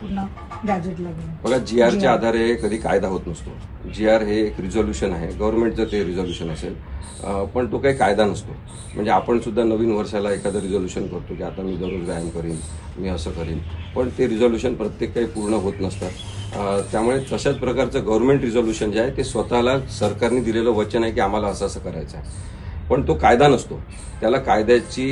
पूर्ण गॅजेट लागेल? बघा, GR आधारे कधी कायदा होत नसतो. GR हे एक रिझोल्युशन आहे, गव्हर्नमेंटचं ते रिझोल्युशन असेल, पण तो काही कायदा नसतो. म्हणजे आपण सुद्धा नवीन वर्षाला एखादं रिझोल्युशन करतो की आता मी दररोज व्यायाम करीन, मी असं करीन, पण ते रिझोल्युशन प्रत्येक काही पूर्ण होत नसतात. त्यामुळे तशाच प्रकारचं गव्हर्नमेंट रिझोल्युशन जे आहे ते स्वतःला सरकारने दिलेलं वचन आहे की आम्हाला असं असं करायचं आहे, पण तो कायदा नसतो. त्याला कायद्याची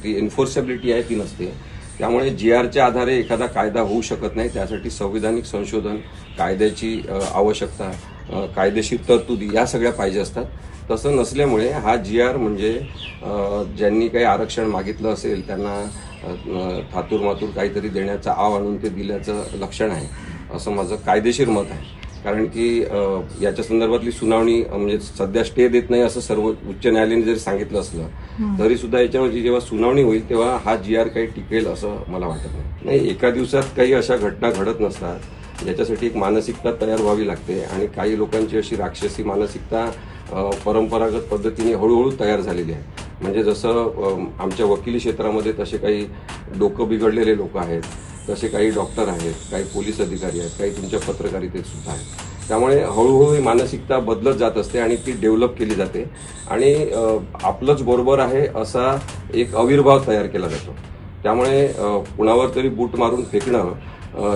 ती एन्फोर्सेबिलिटी आहे ती नसते. त्यामुळे GRच्या आधारे एखादा कायदा होऊ शकत नाही. त्यासाठी संविधानिक संशोधन, कायद्याची आवश्यकता, कायदेशीर तरतुदी या सगळ्या पाहिजे असतात. तसं नसल्यामुळे हा GR म्हणजे ज्यांनी काही आरक्षण मागितलं असेल त्यांना थातूरमातूर काहीतरी देण्याचा आव आणून ते दिल्याचं लक्षण आहे, असं माझं कायदेशीर मत आहे. कारण की याच्या संदर्भातली सुनावणी म्हणजे सध्या स्टे देत नाही असं सर्व उच्च न्यायालयाने जरी सांगितलं असलं तरी सुद्धा याच्यावरची जेव्हा सुनावणी होईल तेव्हा हा GR काही टिकेल असं मला वाटत नाही. एका दिवसात काही अशा घटना घडत नसतात, याच्यासाठी एक मानसिकता तयार व्हावी लागते आणि काही लोकांची अशी राक्षसी मानसिकता परंपरागत पद्धतीने हळूहळू तयार झालेली आहे. म्हणजे जसं आमच्या वकिली क्षेत्रामध्ये तसे काही डोकं बिघडलेले लोक आहेत, तसे काही डॉक्टर आहेत, काही पोलीस अधिकारी आहेत, काही तुमच्या पत्रकारितेत सुद्धा आहेत. त्यामुळे हळूहळू ही मानसिकता बदलत जात असते आणि ती डेव्हलप केली जाते आणि आपलंच बरोबर आहे असा एक आविर्भाव तयार केला जातो. त्यामुळे कुणावर तरी बूट मारून फेकणं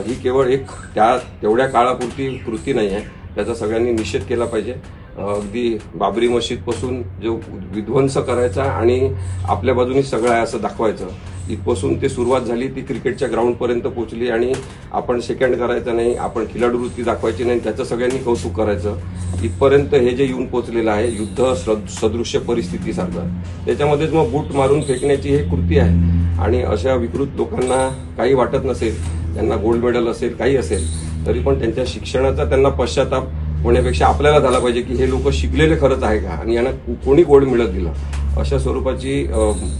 ही केवळ एक तेवढ्या काळापुरती कृती नाही आहे. त्याचा सगळ्यांनी निषेध केला पाहिजे. अगदी बाबरी मशीदपासून जो विध्वंस करायचा आणि आपल्या बाजूने सगळं आहे असं दाखवायचं, इथपासून ते सुरुवात झाली, ती क्रिकेटच्या ग्राउंडपर्यंत पोहोचली आणि आपण सेकंड करायचं नाही, आपण खिलाडू वृत्ती दाखवायची नाही, त्याचं सगळ्यांनी कौतुक करायचं, इथपर्यंत हे जे येऊन पोहोचलेलं आहे युद्ध सदृश्य परिस्थितीसारखं, त्याच्यामध्येच मग बूट मारून फेकण्याची ही कृती आहे. आणि अशा विकृत लोकांना काही वाटत नसेल, त्यांना गोल्ड मेडल असेल, काही असेल, तरी पण त्यांच्या शिक्षणाचा त्यांना पश्चाताप होण्यापेक्षा आपल्याला झाला पाहिजे की हे लोक शिकलेले खरंच आहे का आणि यांना कोणी गोल्ड मेडल दिलं, अशा स्वरूपाची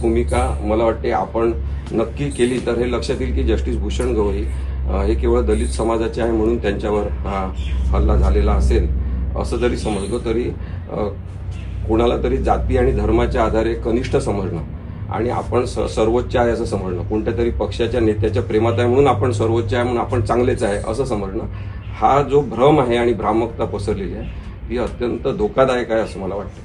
भूमिका मला वाटते आपण नक्की केली तर हे लक्षात येईल की जस्टिस भूषण गवई हे केवळ दलित समाजाचे आहे म्हणून त्यांच्यावर हा हल्ला झालेला असेल असं जरी समजलं तरी कोणाला तरी जाती आणि धर्माच्या आधारे कनिष्ठ समजणं आणि आपण सर्वोच्च आहे असं समजणं, कोणत्या तरी पक्षाच्या नेत्याच्या प्रेमात आहे म्हणून आपण सर्वोच्च आहे म्हणून आपण चांगलेच आहे असं समजणं, हा जो भ्रम आहे आणि भ्रामकता पसरलेली आहे ती अत्यंत धोकादायक आहे असं मला वाटतं.